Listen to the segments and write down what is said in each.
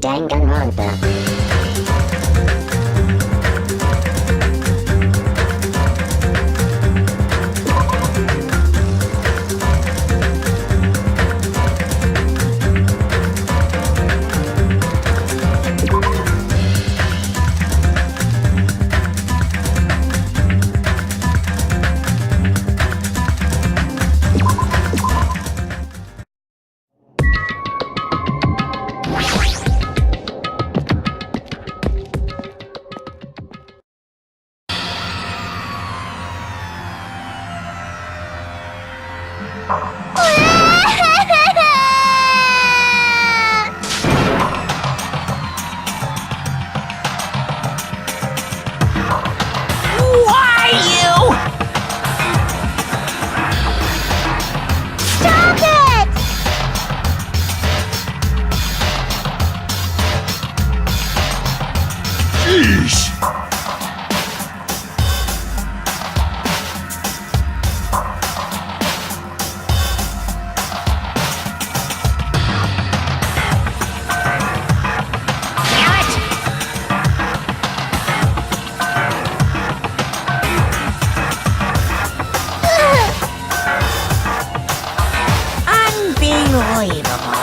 Danganronpa. Why you? Stop it! Sheesh! Unbelievable.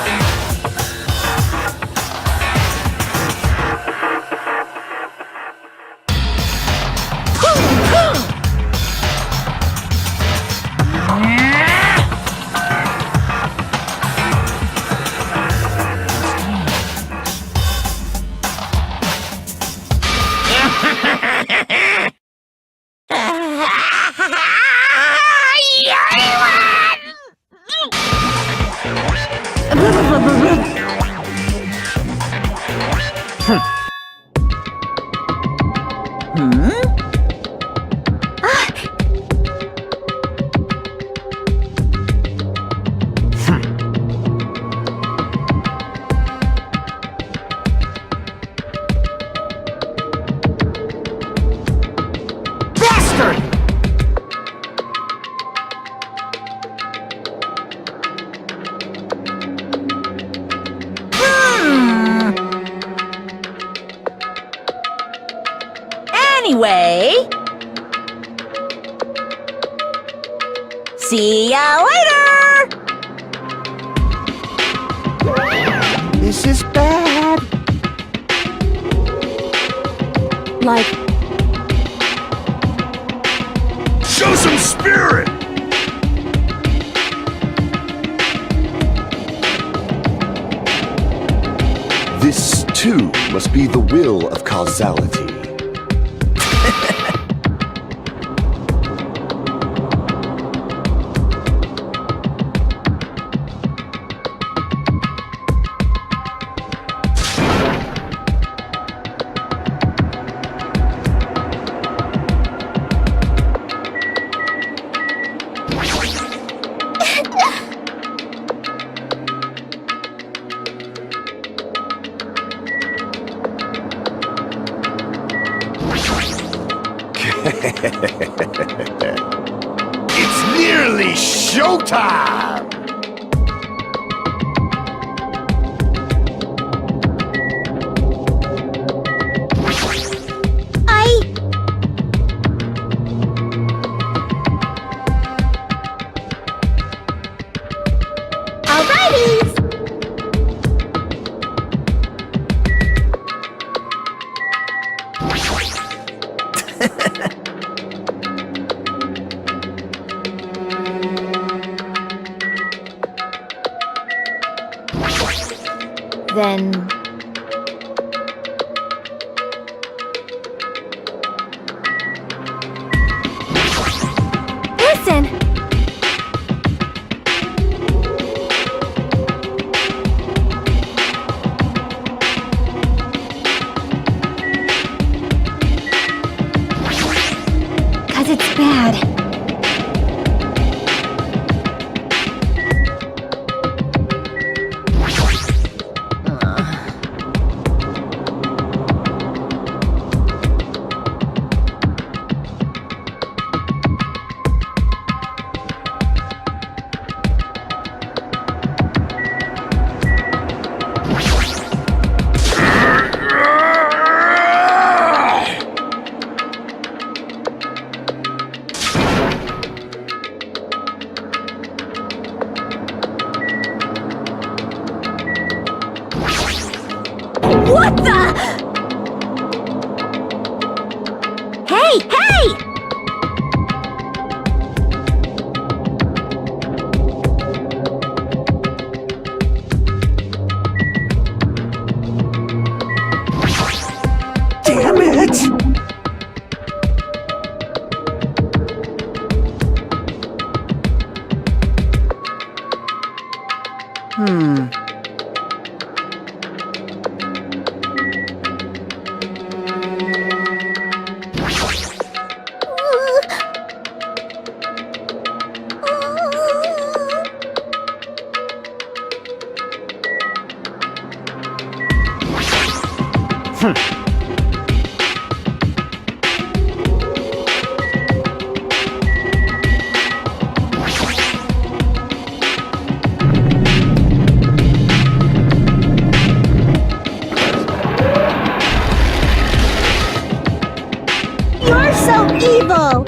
Bastard! Anyway, see ya later! This is bad. Like, Show some spirit! This, too, must be the will of causality. It's nearly showtime! alrighties! Then... Listen! Cause it's bad. What the? Hey, hey! Damn it! You're so evil!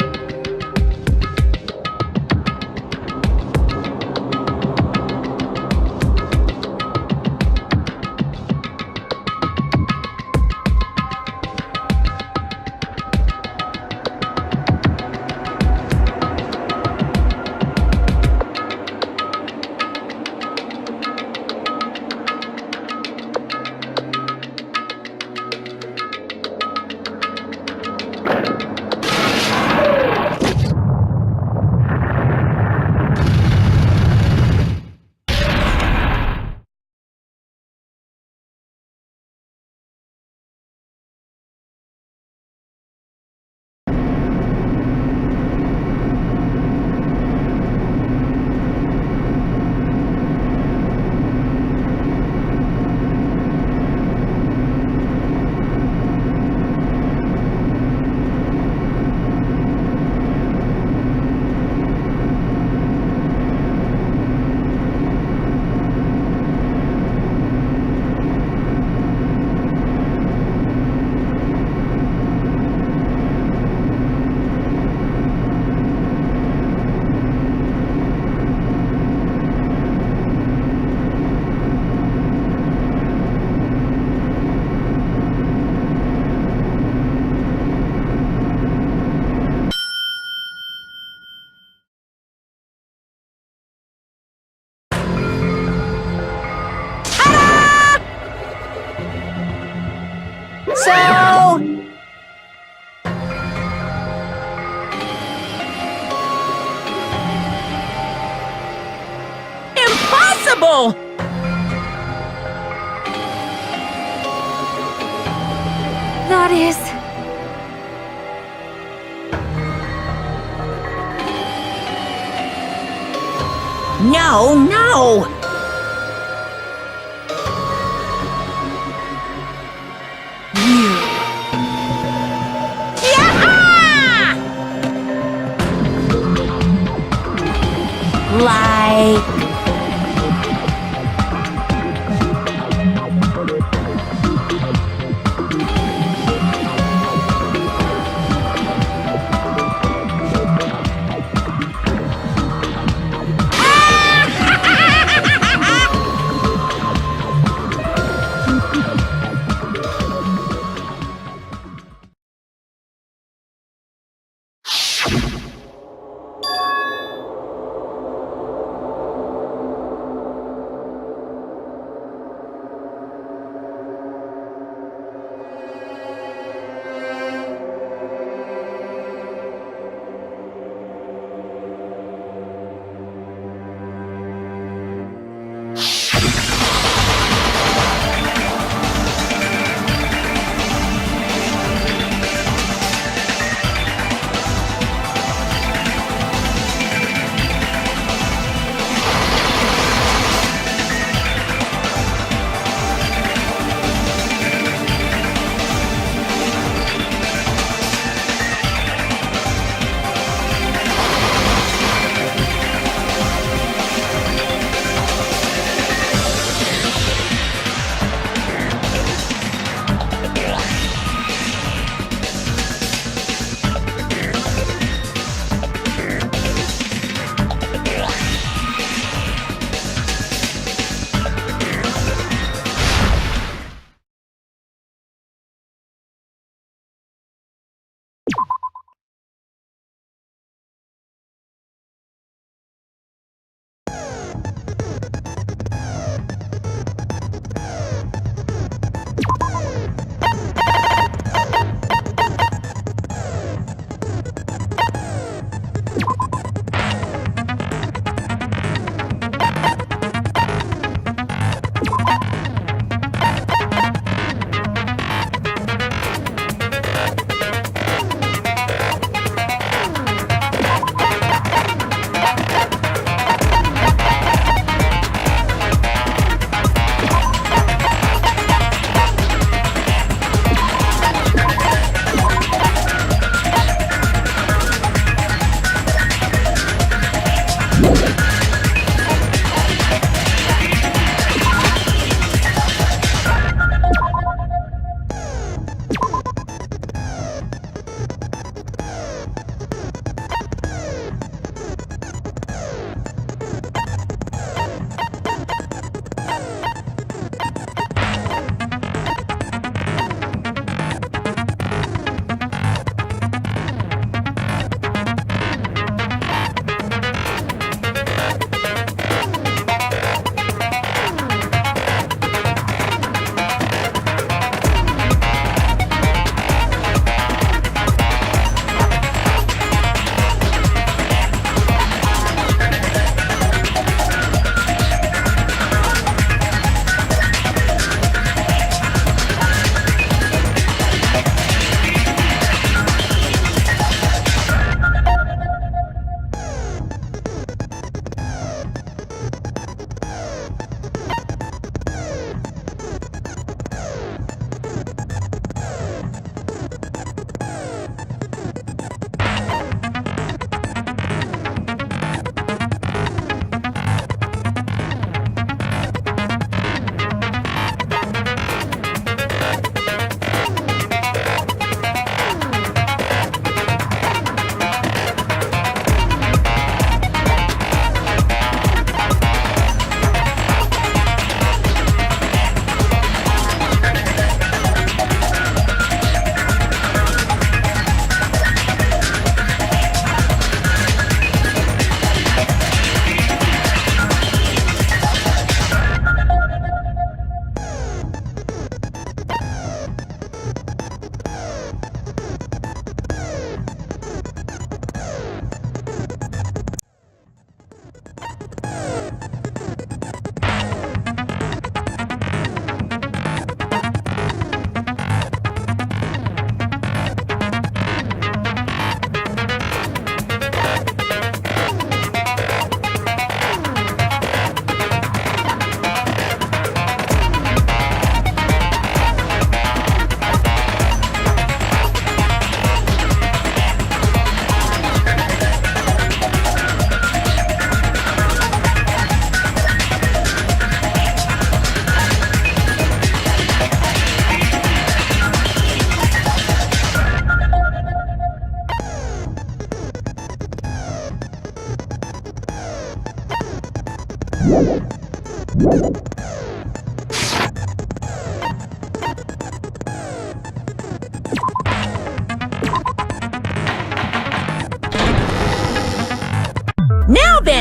So... Impossible! That is... No, no! Yeah! Like...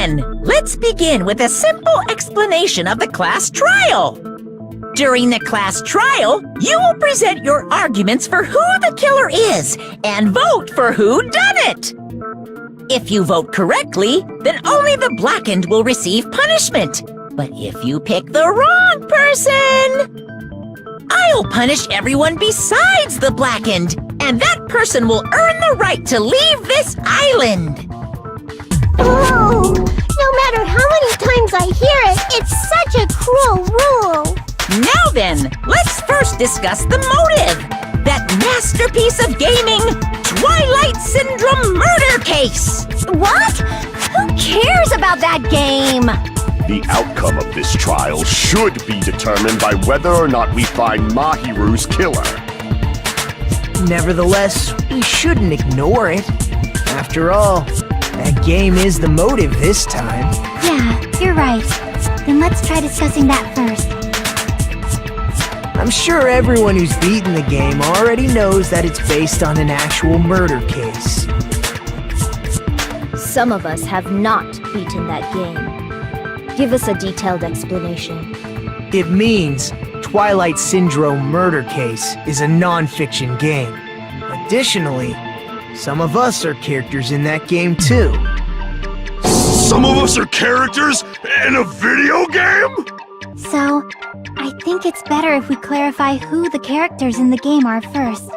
then, let's begin with a simple explanation of the class trial. During the class trial, you will present your arguments for who the killer is and vote for who done it. If you vote correctly, then only the blackened will receive punishment. But if you pick the wrong person, I'll punish everyone besides the blackened, and that person will earn the right to leave this island. Oh, no matter how many times I hear it, it's such a cruel rule. Now then, let's first discuss the motive. That masterpiece of gaming, Twilight Syndrome murder case. What? Who cares about that game? The outcome of this trial should be determined by whether or not we find Mahiru's killer. Nevertheless, we shouldn't ignore it. After all, that game is the motive this time. Yeah, you're right. Then let's try discussing that first. I'm sure everyone who's beaten the game already knows that it's based on an actual murder case. Some of us have not beaten that game. Give us a detailed explanation. It means Twilight Syndrome Murder Case is a non-fiction game. Additionally, some of us are characters in that game too. Some of us are characters in a video game? So, I think it's better if we clarify who the characters in the game are first.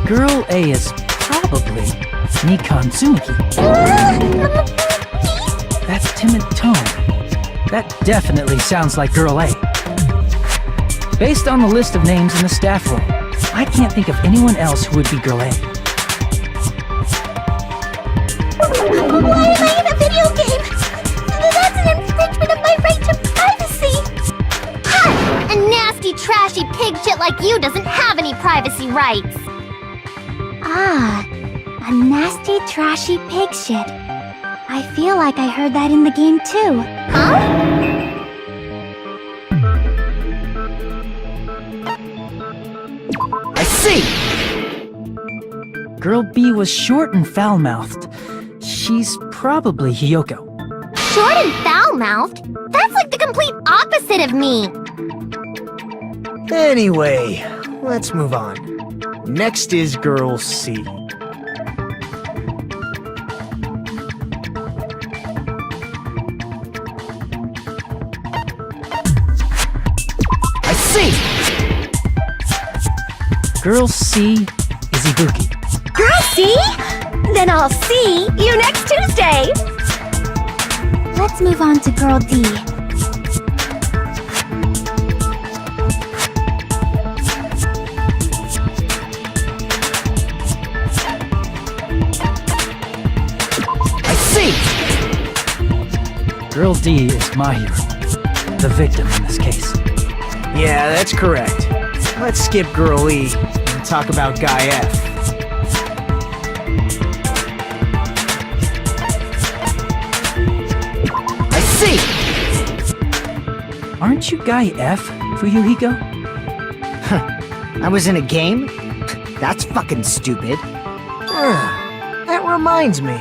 Girl A is probably Nikon Tsumiki. That's timid tone. That definitely sounds like Girl A. Based on the list of names in the staff roll, I can't think of anyone else who would be Girl A. Why am I in a video game? That's an infringement of my right to privacy! Ha! A nasty, trashy pig shit like you doesn't have any privacy rights! Ah, a nasty, trashy pig shit. I feel like I heard that in the game too. Huh? I see! Girl B was short and foul-mouthed. She's probably Hiyoko. Short and foul-mouthed? That's like the complete opposite of me! Anyway, let's move on. Next is Girl C. I see! Girl C is Ibuki. Girl C? Then I'll see you next Tuesday! Let's move on to Girl D. Girl D is Mahiru, the victim in this case. Yeah, that's correct. Let's skip Girl E and talk about Guy F. I see! Aren't you Guy F, Fuyuhiko? I was in a game? That's fucking stupid. That reminds me.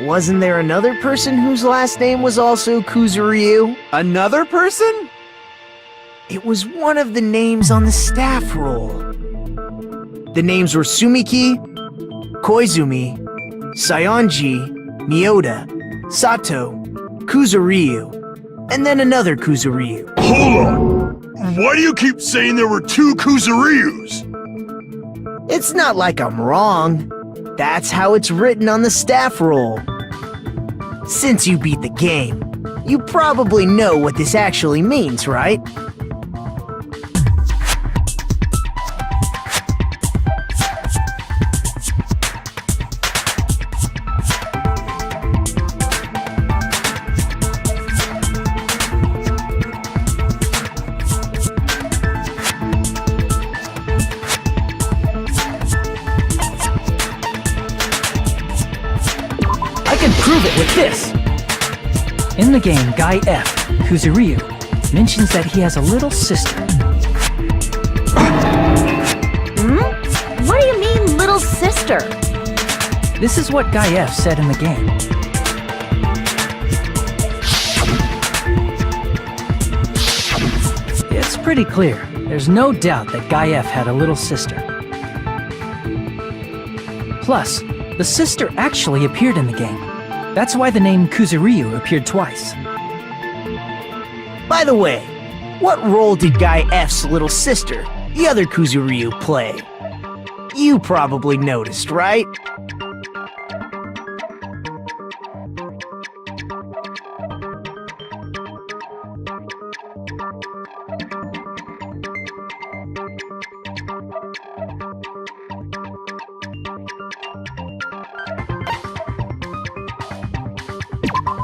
Wasn't there another person whose last name was also Kuzuryu? Another person? It was one of the names on the staff roll. The names were Sumiki, Koizumi, Sayonji, Miyota, Sato, Kuzuryu, and then another Kuzuryu. Hold on! Why do you keep saying there were two Kuzuryus? It's not like I'm wrong. That's how it's written on the staff roll. Since you beat the game, you probably know what this actually means, right? prove it with this. In the game, Guy F, Kuzuryu, mentions that he has a little sister. What do you mean, little sister? This is what Guy F said in the game. It's pretty clear. There's no doubt that Guy F had a little sister. Plus, the sister actually appeared in the game. That's why the name Kuzuryu appeared twice. By the way, what role did Guy F's little sister, the other Kuzuryu, play? You probably noticed, right?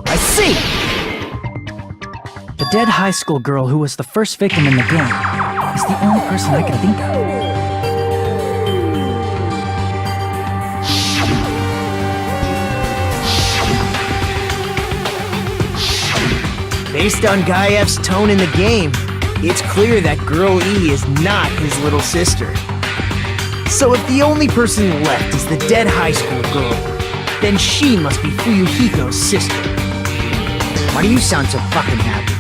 I see! The dead high school girl who was the first victim in the game is the only person I can think of. Based on Guy F's tone in the game, it's clear that Girl E is not his little sister. So if the only person left is the dead high school girl, then she must be Fuyuhiko's sister. Why do you sound so fucking happy?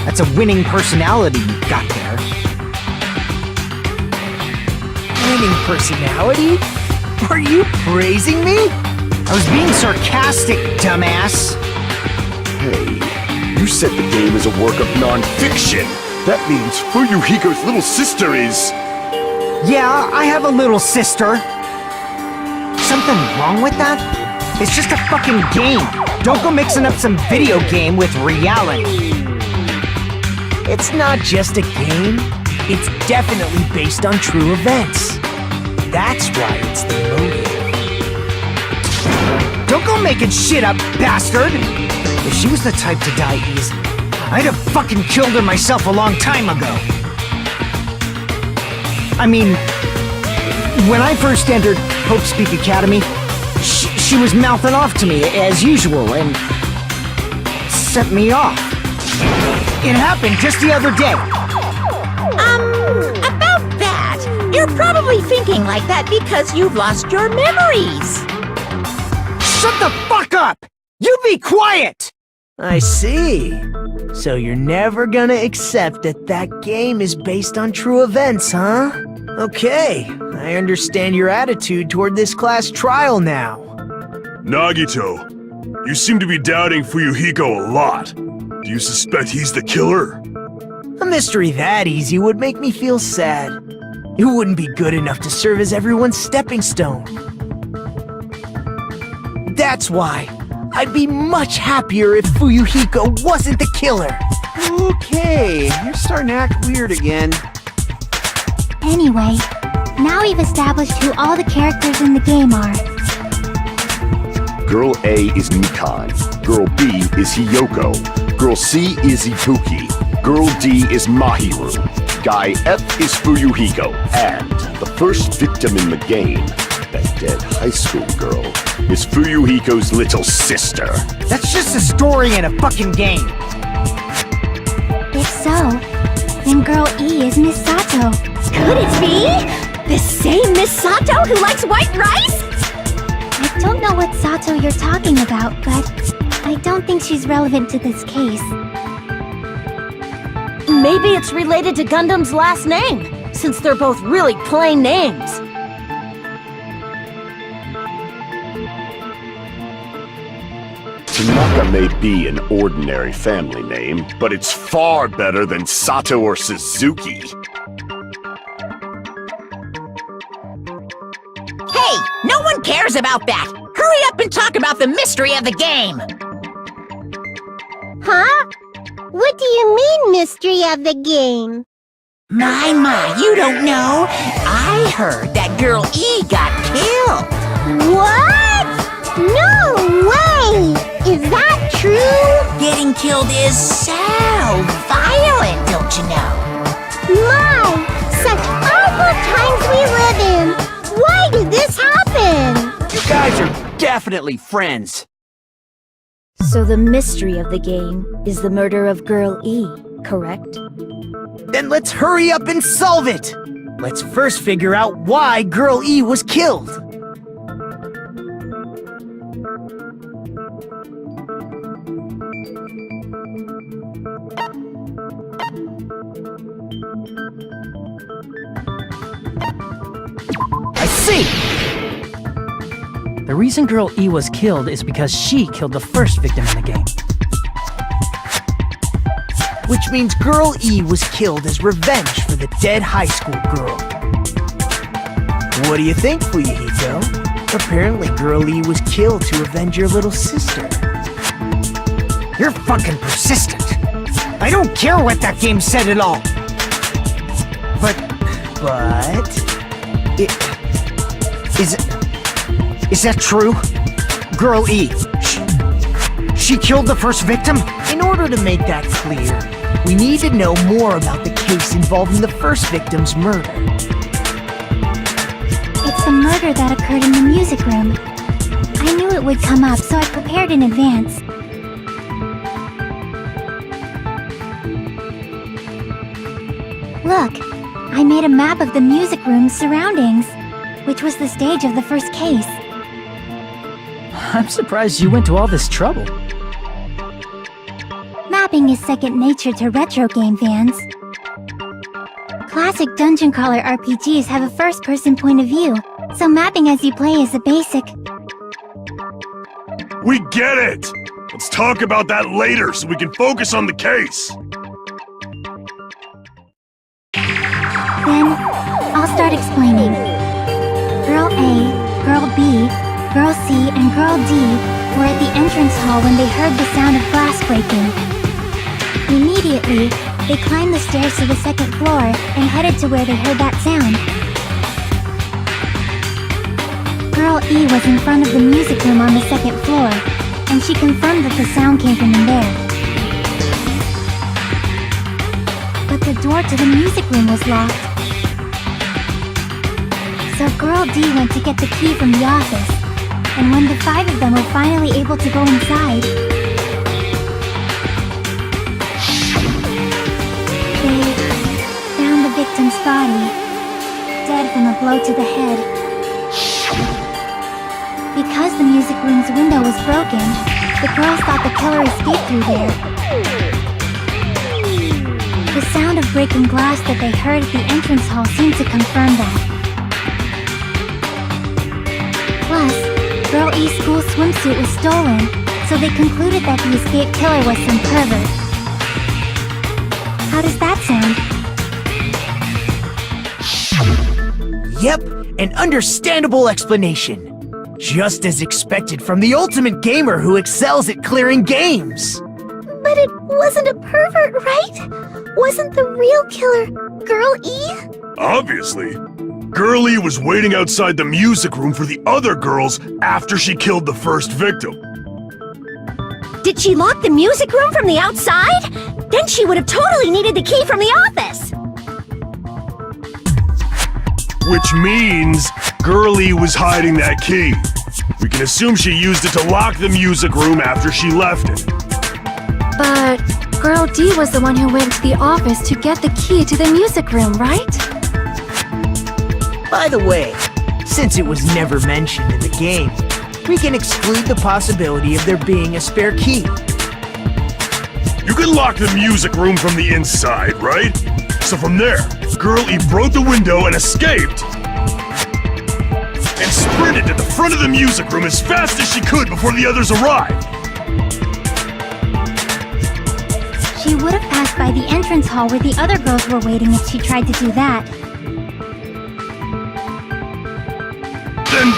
That's a winning personality you've got there. Winning personality? Are you praising me? I was being sarcastic, dumbass. Hey, you said the game is a work of non-fiction. That means Fuyuhiko's little sister is... Yeah, I have a little sister. Something wrong with that? It's just a fucking game. Don't go mixing up some video game with reality. It's not just a game. It's definitely based on true events. That's why it's the motive. Don't go making shit up, bastard! If she was the type to die easily, I'd have fucking killed her myself a long time ago. I mean, when I first entered Hope Speak Academy, she was mouthing off to me as usual and set me off. It happened just the other day. About that, you're probably thinking like that because you've lost your memories. Shut the fuck up! You be quiet! I see. So you're never gonna accept that that game is based on true events, huh? Okay, I understand your attitude toward this class trial now. Nagito, you seem to be doubting Fuyuhiko a lot. Do you suspect he's the killer? A mystery that easy would make me feel sad. It wouldn't be good enough to serve as everyone's stepping stone. That's why I'd be much happier if Fuyuhiko wasn't the killer. Okay, you're starting to act weird again. Anyway, now we've established who all the characters in the game are. Girl A is Mikan. Girl B is Hiyoko. Girl C is Ibuki. Girl D is Mahiru. Guy F is Fuyuhiko. And the first victim in the game, that dead high school girl, is Fuyuhiko's little sister. That's just a story in a fucking game. If so, then Girl E is Miss Sato. Could it be? The same Miss Sato who likes white rice? I don't know what Sato you're talking about, but I don't think she's relevant to this case. Maybe it's related to Gundam's last name, since they're both really plain names. Tanaka may be an ordinary family name, but it's far better than Sato or Suzuki. Hey, no one cares about that. Hurry up and talk about the mystery of the game. Huh? What do you mean, mystery of the game? My, you don't know. I heard that Girl E got killed. What? No way! Is that true? Getting killed is so violent, don't you know? My, such awful times we live in! Why did this happen? You guys are definitely friends. So the mystery of the game is the murder of Girl E, correct? Then let's hurry up and solve it! Let's first figure out why Girl E was killed. I see! The reason Girl E was killed is because she killed the first victim in the game. Which means Girl E was killed as revenge for the dead high school girl. What do you think, Fuyuhiko? Apparently Girl E was killed to avenge your little sister. You're fucking persistent. I don't care what that game said at all. But... Is that true? Girl E, she killed the first victim? In order to make that clear, we need to know more about the case involving the first victim's murder. It's the murder that occurred in the music room. I knew it would come up, so I prepared in advance. Look, I made a map of the music room's surroundings, which was the stage of the first case. I'm surprised you went to all this trouble. Mapping is second nature to retro game fans. Classic dungeon crawler RPGs have a first-person point of view, so mapping as you play is a basic. We get it! Let's talk about that later so we can focus on the case. Then, I'll start explaining. Girl A, Girl B, Girl C, and Girl D were at the entrance hall when they heard the sound of glass breaking. Immediately, they climbed the stairs to the second floor and headed to where they heard that sound. Girl E was in front of the music room on the second floor, and she confirmed that the sound came from in there. But the door to the music room was locked. So Girl D went to get the key from the office, and when the five of them were finally able to go inside, they found the victim's body, dead from a blow to the head. Because the music room's window was broken, the girls thought the killer escaped through there. The sound of breaking glass that they heard at the entrance hall seemed to confirm that. Plus, Girl E's school swimsuit was stolen, so they concluded that the escaped killer was some pervert. How does that sound? Yep, an understandable explanation. Just as expected from the ultimate gamer who excels at clearing games. But it wasn't a pervert, right? Wasn't the real killer Girl E? Obviously. Girl E was waiting outside the music room for the other girls after she killed the first victim. Did she lock the music room from the outside? Then she would have totally needed the key from the office. Which means Girl E was hiding that key. We can assume she used it to lock the music room after she left it. But Girl D was the one who went to the office to get the key to the music room, right? By the way, since it was never mentioned in the game, we can exclude the possibility of there being a spare key. You can lock the music room from the inside, right? So from there, Girl E broke the window and escaped, and sprinted to the front of the music room as fast as she could before the others arrived. She would have passed by the entrance hall where the other girls were waiting if she tried to do that. Then,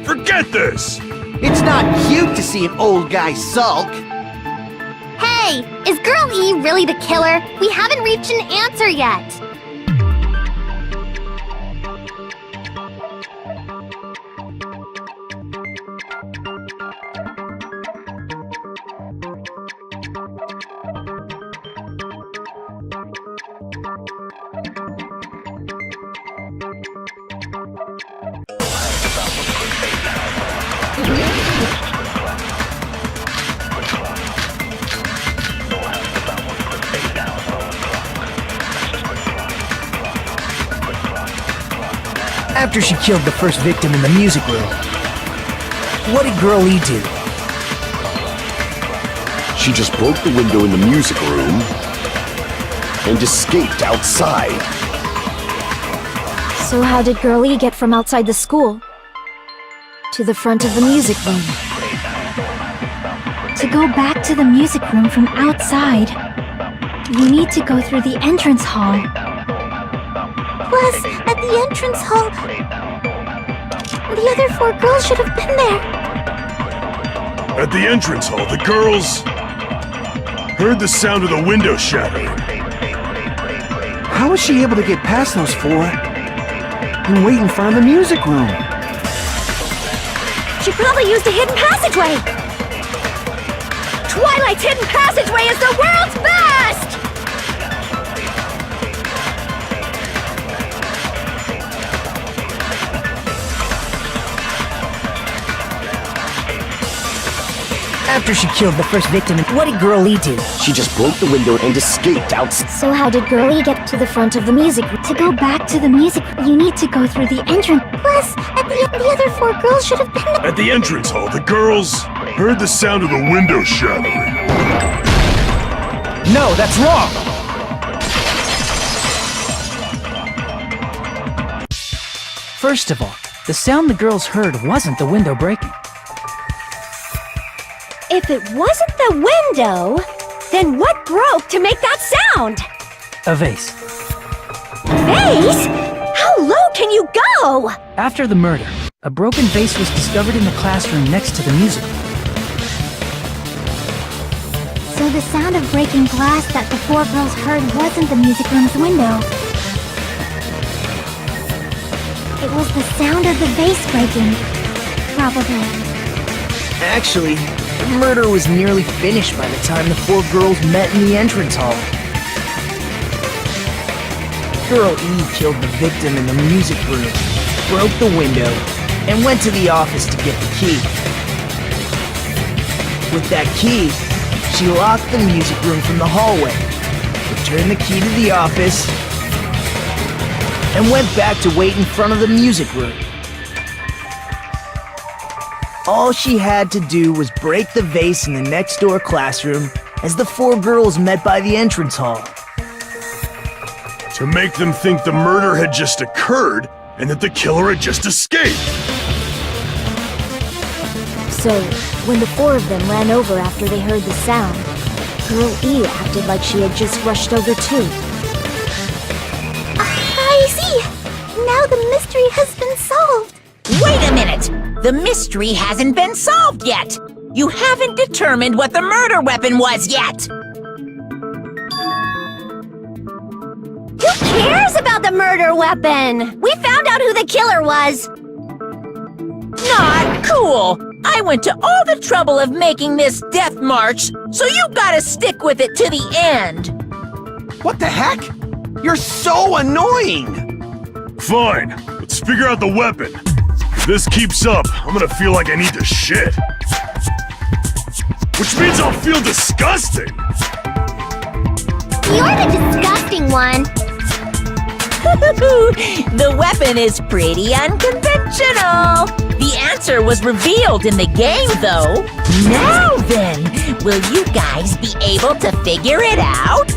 forget this! It's not cute to see an old guy sulk. Hey, is Girl E really the killer? We haven't reached an answer yet. After she killed the first victim in the music room, what did Girl E do? She just broke the window in the music room and escaped outside. So how did Girl E get from outside the school to the front of the music room? To go back to the music room from outside, you need to go through the entrance hall. Plus, at the entrance hall, the other 4 girls should have been there. At the entrance hall, the girls heard the sound of the window shattering. How was she able to get past those 4 and wait in front of the music room? She probably used a hidden passageway. Twilight's hidden passageway is the world's best! After she killed the first victim, what did Girl E do? She just broke the window and escaped outside. So how did Girl E get to the front of the music room? To go back to the music, you need to go through the entrance. Plus, at the other 4 girls should have been there. At the entrance hall, the girls heard the sound of the window shattering. No, that's wrong! First of all, the sound the girls heard wasn't the window breaking. If it wasn't the window, then what broke to make that sound? A vase. Vase? How low can you go? After the murder, a broken vase was discovered in the classroom next to the music room. So the sound of breaking glass that the 4 girls heard wasn't the music room's window. It was the sound of the vase breaking. Probably. Actually, the murder was nearly finished by the time the 4 girls met in the entrance hall. Girl E killed the victim in the music room, broke the window, and went to the office to get the key. With that key, she locked the music room from the hallway, returned the key to the office, and went back to wait in front of the music room. All she had to do was break the vase in the next door classroom as the 4 girls met by the entrance hall. To make them think the murder had just occurred and that the killer had just escaped. So, when the 4 of them ran over after they heard the sound, Girl E acted like she had just rushed over too. I see. Now the mystery has been solved. Wait a minute! The mystery hasn't been solved yet! You haven't determined what the murder weapon was yet! Who cares about the murder weapon? We found out who the killer was. Not cool! I went to all the trouble of making this death march, so you gotta stick with it to the end! What the heck? You're so annoying! Fine, let's figure out the weapon. If this keeps up, I'm gonna feel like I need to shit. Which means I'll feel disgusting! You're the disgusting one. The weapon is pretty unconventional! The answer was revealed in the game, though. Now then, will you guys be able to figure it out?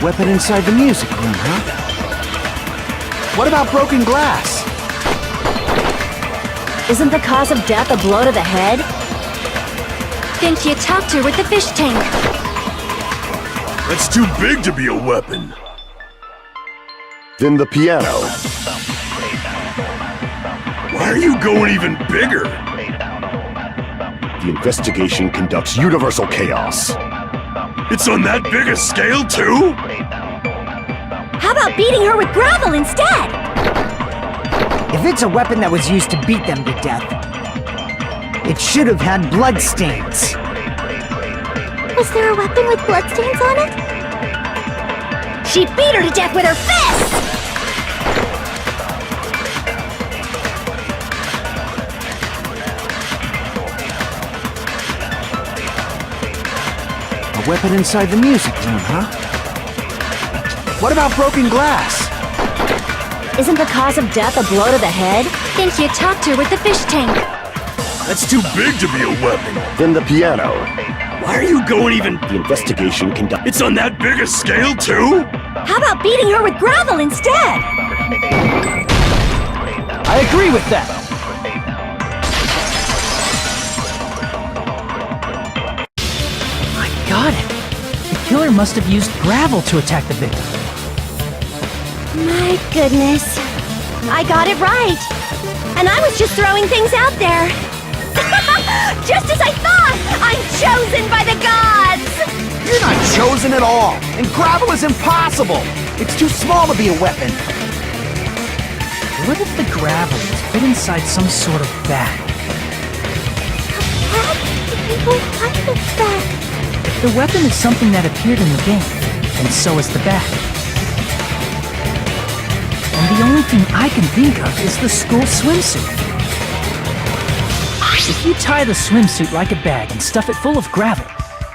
A weapon inside the music room, huh? What about broken glass? Isn't the cause of death a blow to the head? Think you attacked her with the fish tank. That's too big to be a weapon. Then the piano. Why are you going even bigger? The investigation conducts universal chaos. It's on that big a scale, too? How about beating her with gravel instead? If it's a weapon that was used to beat them to death, it should have had bloodstains. Was there a weapon with bloodstains on it? She beat her to death with her fist! A weapon inside the music room, huh? What about broken glass? Isn't the cause of death a blow to the head? Think you attacked her with the fish tank. That's too big to be a weapon. Then the piano. Why are you going even... The investigation conducts... It's on that big a scale, too? How about beating her with gravel instead? I agree with that. I got it. The killer must have used gravel to attack the victim. My goodness. I got it right. And I was just throwing things out there. Just as I thought! I'm chosen by the gods! You're not chosen at all, and gravel is impossible. It's too small to be a weapon. What if the gravel was fit inside some sort of bag? What kind of bag? If the weapon is something that appeared in the game, and so is the bag. And the only thing I can think of is the school swimsuit. If you tie the swimsuit like a bag and stuff it full of gravel,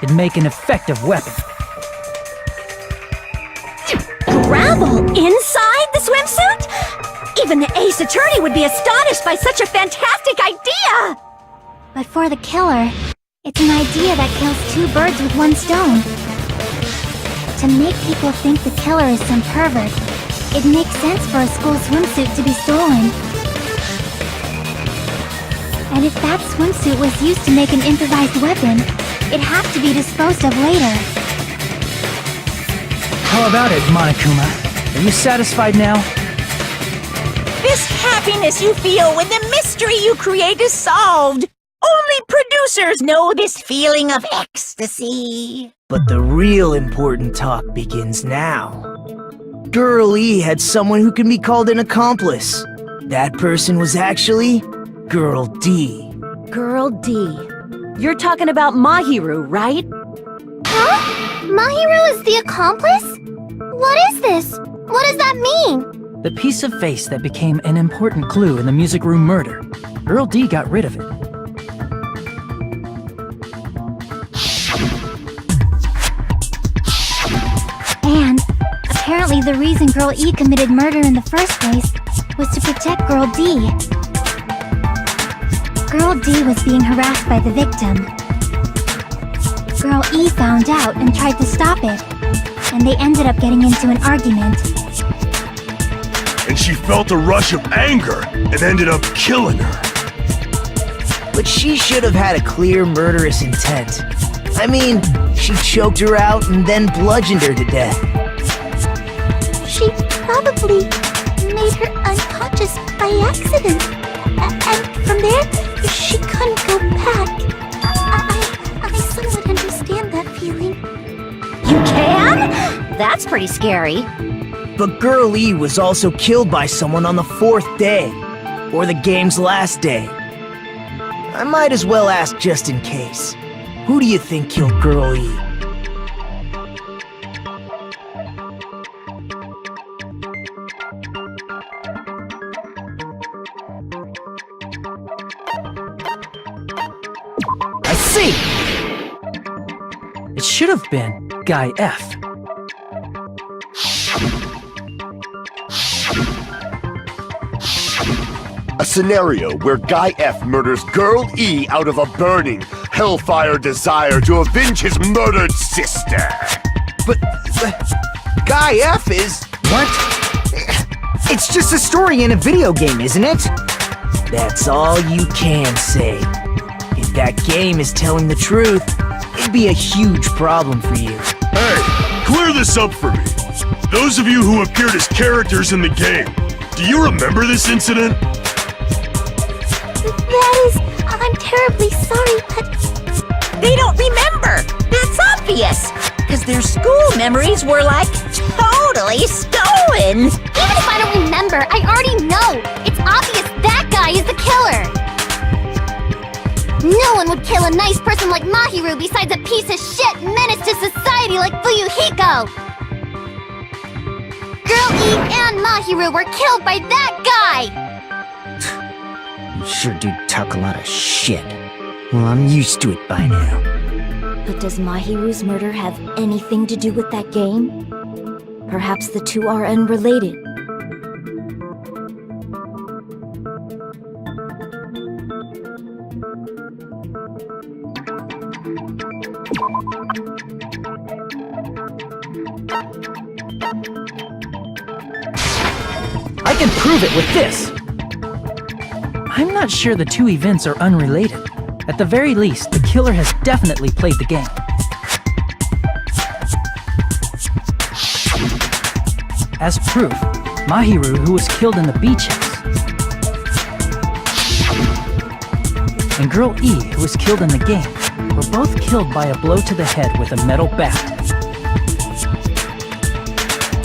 it'd make an effective weapon. Gravel inside the swimsuit? Even the ace attorney would be astonished by such a fantastic idea! But for the killer, it's an idea that kills two birds with one stone. To make people think the killer is some pervert, it makes sense for a school swimsuit to be stolen. And if that swimsuit was used to make an improvised weapon, it'd have to be disposed of later. How about it, Monokuma? Are you satisfied now? This happiness you feel when the mystery you create is solved. Only producers know this feeling of ecstasy. But the real important talk begins now. Girl E had someone who can be called an accomplice. That person was actually Girl D. Girl D. You're talking about Mahiru, right? Huh? Mahiru is the accomplice? What is this? What does that mean? The piece of face that became an important clue in the music room murder. Girl D got rid of it. And apparently the reason Girl E committed murder in the first place was to protect Girl D. Girl D was being harassed by the victim. Girl E found out and tried to stop it, and they ended up getting into an argument. And she felt a rush of anger and ended up killing her. But she should have had a clear murderous intent. I mean, she choked her out and then bludgeoned her to death. She probably made her unconscious by accident. And from there, she couldn't go back. I somewhat understand that feeling. You can? That's pretty scary. But Girl E was also killed by someone on the 4th day, or the game's last day. I might as well ask just in case. Who do you think killed Girl E? I see! It should have been Guy F. A scenario where Guy F murders Girl E out of a burning, hellfire desire to avenge his murdered sister. But Guy F is... What? It's just a story in a video game, isn't it? That's all you can say. If that game is telling the truth, it'd be a huge problem for you. Hey, clear this up for me. Those of you who appeared as characters in the game, do you remember this incident? I'm terribly sorry, but... They don't remember! That's obvious! Because their school memories were, like, totally stolen! Even if I don't remember, I already know! It's obvious that guy is the killer! No one would kill a nice person like Mahiru besides a piece of shit menace to society like Fuyuhiko! Girl E and Mahiru were killed by that guy! You sure do talk a lot of shit. Well, I'm used to it by now. But does Mahiru's murder have anything to do with that game? Perhaps the two are unrelated. I can prove it with this! I'm not sure the two events are unrelated. At the very least, the killer has definitely played the game. As proof, Mahiru, who was killed in the beach house, and Girl E, who was killed in the game, were both killed by a blow to the head with a metal bat.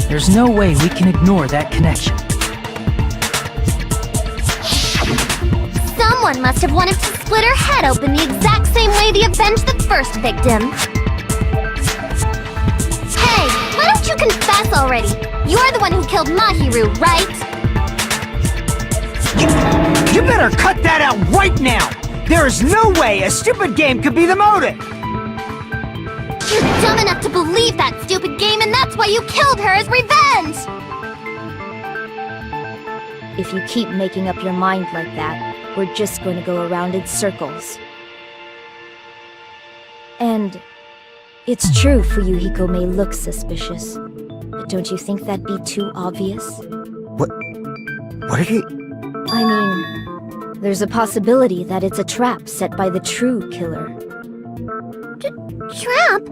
There's no way we can ignore that connection. Someone must have wanted to split her head open the exact same way they avenged the first victim. Hey, why don't you confess already? You're the one who killed Mahiru, right? You better cut that out right now! There is no way a stupid game could be the motive! You're dumb enough to believe that stupid game, and that's why you killed her as revenge! If you keep making up your mind like that, we're just going to go around in circles. And it's true Fuyuhiko may look suspicious, but don't you think that'd be too obvious? What are you... I mean, there's a possibility that it's a trap set by the true killer. Trap?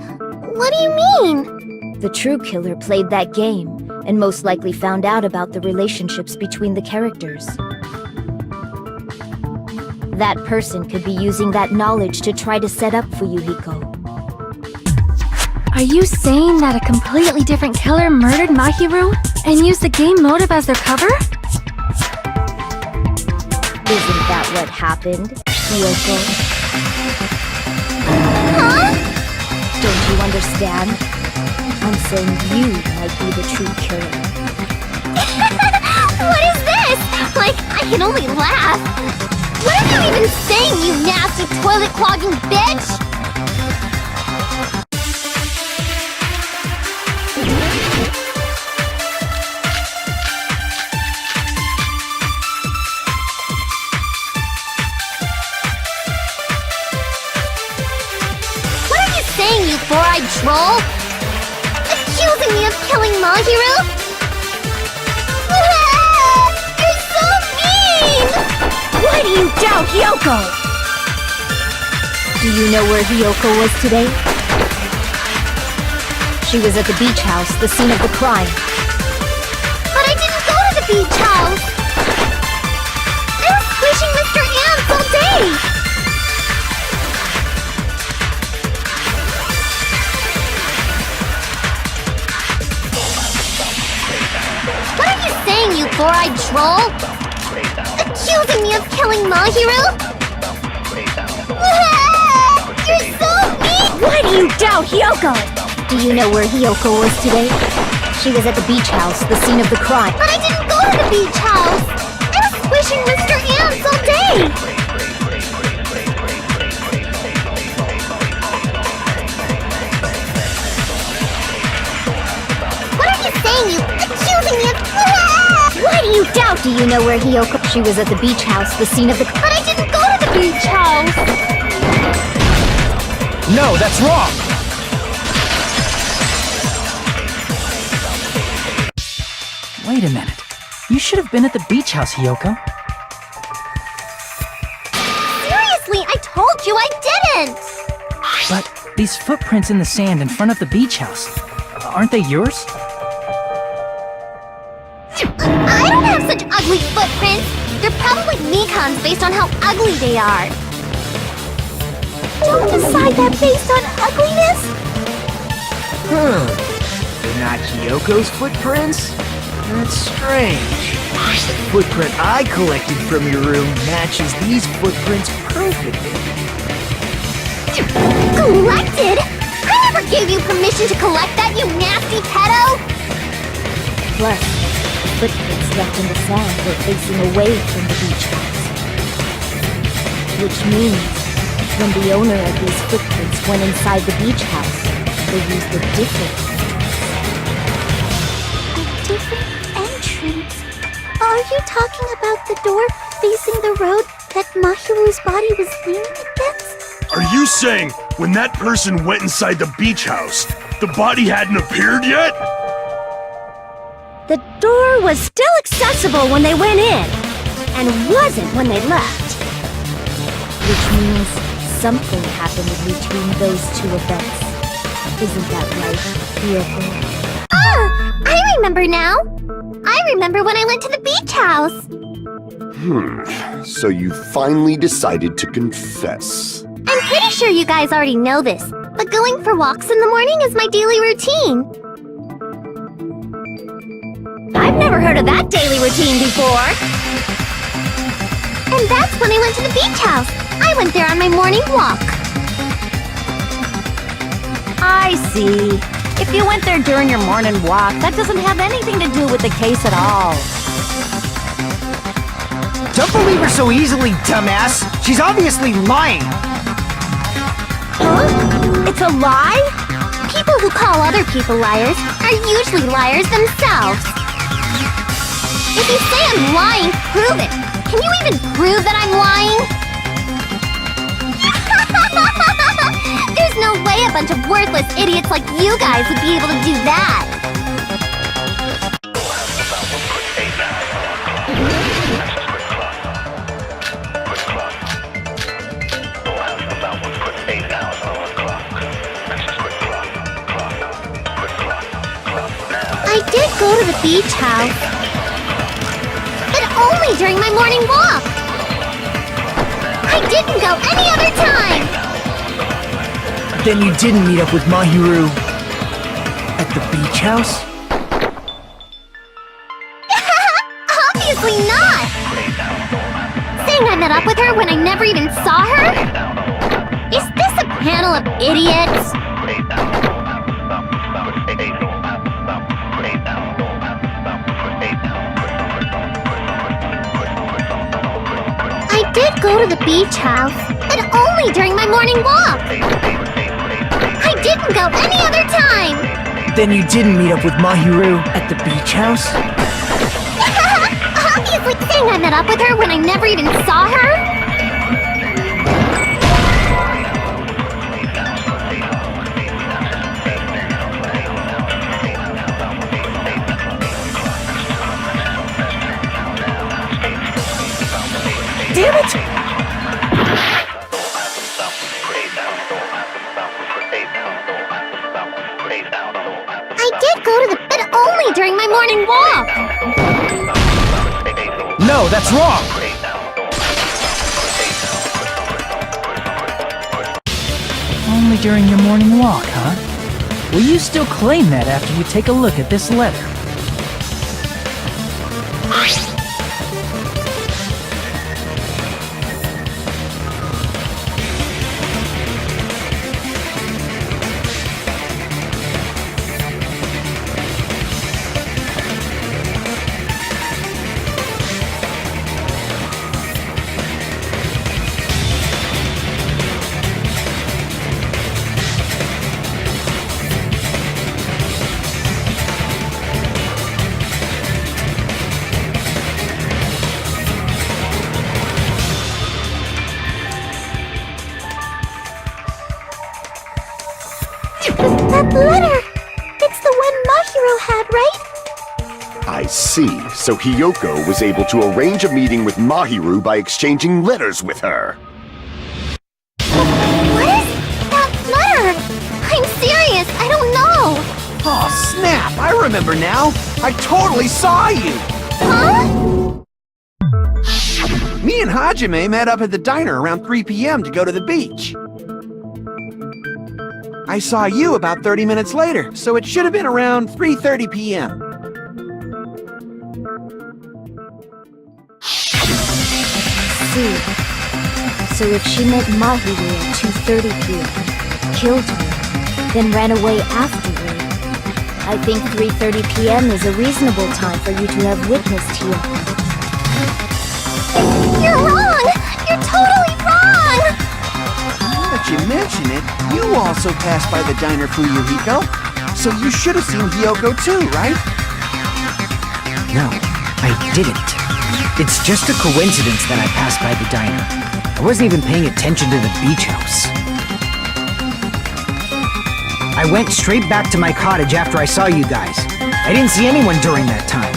What do you mean? The true killer played that game, and most likely found out about the relationships between the characters. That person could be using that knowledge to try to set up Fuyuhiko. Are you saying that a completely different killer murdered Mahiru and used the game motive as their cover? Isn't that what happened, Yoko? Huh? Don't you understand? I'm saying you might be the true killer. What is this? Like, I can only laugh. What are you even saying, you nasty toilet-clogging bitch? What are you saying, you four-eyed troll? Accusing me of killing Mahiru? You're so mean! Why do you doubt Hyoko? Do you know where Hyoko was today? She was at the beach house, the scene of the crime. But I didn't go to the beach house! I was squishing Mr. Ants all day! What are you saying, you four-eyed troll? Accusing me of killing Mahiru? You're so mean! Why do you doubt Hyoko? Do you know where Hyoko was today? She was at the beach house, the scene of the crime. But I didn't go to the beach house! I was squishing Mr. Ants all day! What are you saying, you accusing me of... Why do you doubt? Do you know where Hyoko? She was at the beach house, the scene of the... But I didn't go to the beach house! No, that's wrong! Wait a minute. You should have been at the beach house, Hiyoko. Seriously, I told you I didn't! But these footprints in the sand in front of the beach house, aren't they yours? I don't have such ugly footprints! They're probably Mikan's based on how ugly they are. Don't decide that based on ugliness! They're not Hiyoko's footprints? That's strange. The footprint I collected from your room matches these footprints perfectly. Collected? I never gave you permission to collect that, you nasty pedo! Plus, the footprints left in the sand were facing away from the beach house. Which means, when the owner of these footprints went inside the beach house, they used a different entrance. Are you talking about the door facing the road that Mahiru's body was leaning against? Are you saying when that person went inside the beach house, the body hadn't appeared yet? The door was still accessible when they went in, and wasn't when they left. Which means something happened in between those two events. Isn't that right, Hiyoko? Ah! I remember now! I remember when I went to the beach house! So you finally decided to confess. I'm pretty sure you guys already know this, but going for walks in the morning is my daily routine. I've never heard of that daily routine before. And that's when I went to the beach house. I went there on my morning walk. I see. If you went there during your morning walk, that doesn't have anything to do with the case at all. Don't believe her so easily, dumbass. She's obviously lying. Huh? It's a lie? People who call other people liars are usually liars themselves. If you say I'm lying, prove it. Can you even prove that I'm lying? There's no way a bunch of worthless idiots like you guys would be able to do that. I did go to the beach house, but only during my morning walk. I didn't go any other time. Then you didn't meet up with Mahiru at the beach house? Obviously not! Saying I met up with her when I never even saw her? Is this a panel of idiots? I did go to the beach house, but only during my morning walk. I didn't go any other time. Then you didn't meet up with Mahiru at the beach house? Obviously saying I met up with her when I never even saw her? Damn it! I did go to the but only during my morning walk. No, that's wrong! Only during your morning walk, huh? Will you still claim that after you take a look at this letter? That letter! It's the one Mahiro had, right? I see. So Hiyoko was able to arrange a meeting with Mahiru by exchanging letters with her. What is that letter? I'm serious, I don't know. Oh, snap! I remember now! I totally saw you! Huh? Me and Hajime met up at the diner around 3 p.m. to go to the beach. I saw you about 30 minutes later, so it should have been around 3:30 p.m. See. So if she met Mahiru at 2:30 p.m., killed her, then ran away afterward, I think 3:30 p.m. is a reasonable time for you to have witnessed Hiyoko. You're wrong! You're totally wrong! Now that you mention it, you also passed by the diner, Fuyuhiko. So you should have seen Hiyoko too, right? No, I didn't. It's just a coincidence that I passed by the diner. I wasn't even paying attention to the beach house. I went straight back to my cottage after I saw you guys. I didn't see anyone during that time.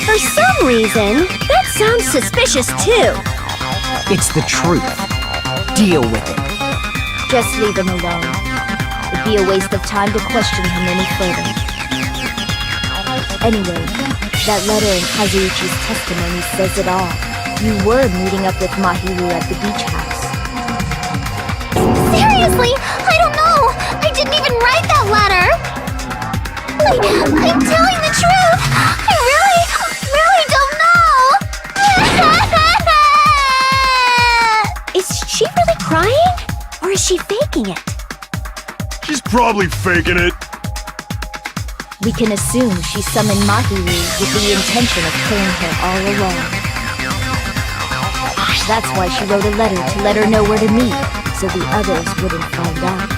For some reason, that sounds suspicious too. It's the truth. Deal with it. Just leave him alone. It'd be a waste of time to question him any further. Anyway, that letter in Kazuichi's testimony says it all. You were meeting up with Mahiru at the beach house. Seriously, I don't know! I didn't even write that letter! I'm telling the truth! I really don't know! Is she really crying? Or is she faking it? She's probably faking it. We can assume she summoned Mahiru with the intention of killing her all along. That's why she wrote a letter to let her know where to meet, so the others wouldn't find out.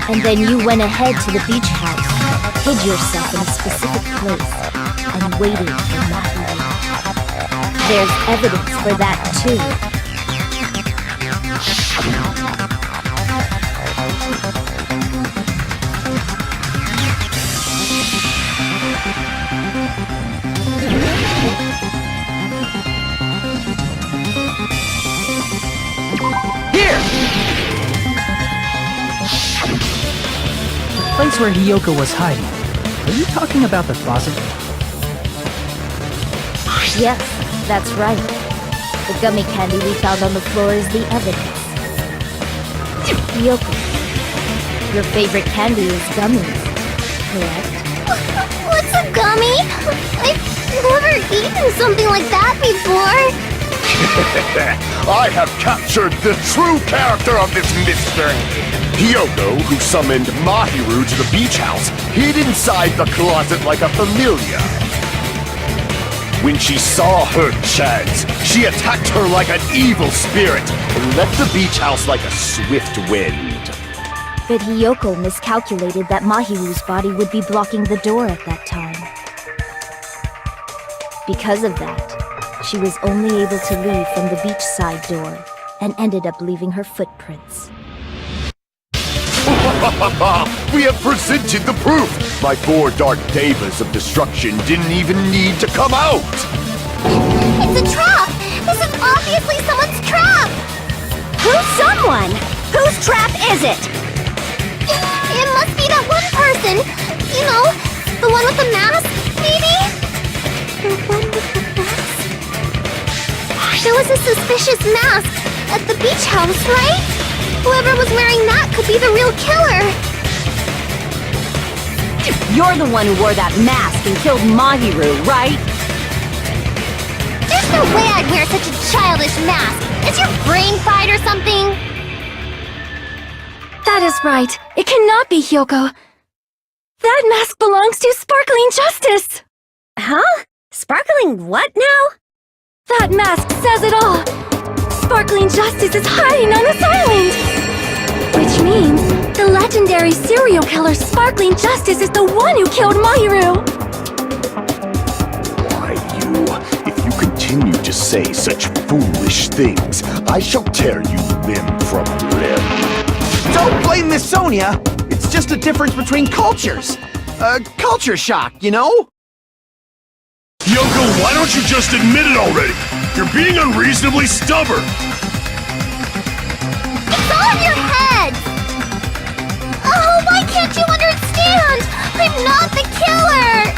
And then you went ahead to the beach house, hid yourself in a specific place, and waited for Mahiru. There's evidence for that too. The place where Hiyoko was hiding. Are you talking about the closet? Yes, that's right. The gummy candy we found on the floor is the evidence. Hiyoko, your favorite candy is gummies, correct? What's a gummy? I've never eaten something like that before. I have captured the true character of this mystery. Hiyoko, who summoned Mahiru to the beach house, hid inside the closet like a familiar. When she saw her chance, she attacked her like an evil spirit and left the beach house like a swift wind. But Hiyoko miscalculated that Mahiru's body would be blocking the door at that time. Because of that, she was only able to leave from the beachside door and ended up leaving her footprints. We have presented the proof! My 4 dark devas of destruction didn't even need to come out! It's a trap! This is obviously someone's trap! Who's someone? Whose trap is it? It must be that one person! You know, the one with the mask, maybe? The one with the mask? There was a suspicious mask at the beach house, right? Whoever was wearing that could be the real killer! You're the one who wore that mask and killed Mahiru, right? There's no way I'd wear such a childish mask! Is your brain fried or something? That is right. It cannot be Hiyoko. That mask belongs to Sparkling Justice! Huh? Sparkling what now? That mask says it all! Sparkling Justice is hiding on this island! Which means the legendary serial killer Sparkling Justice is the one who killed Mahiru! Why, if you continue to say such foolish things, I shall tear you limb from limb. Don't blame Miss Sonia! It's just a difference between cultures. Culture shock, you know? Yoko, why don't you just admit it already? You're being unreasonably stubborn. It's all in your head! Oh, why can't you understand? I'm not the killer!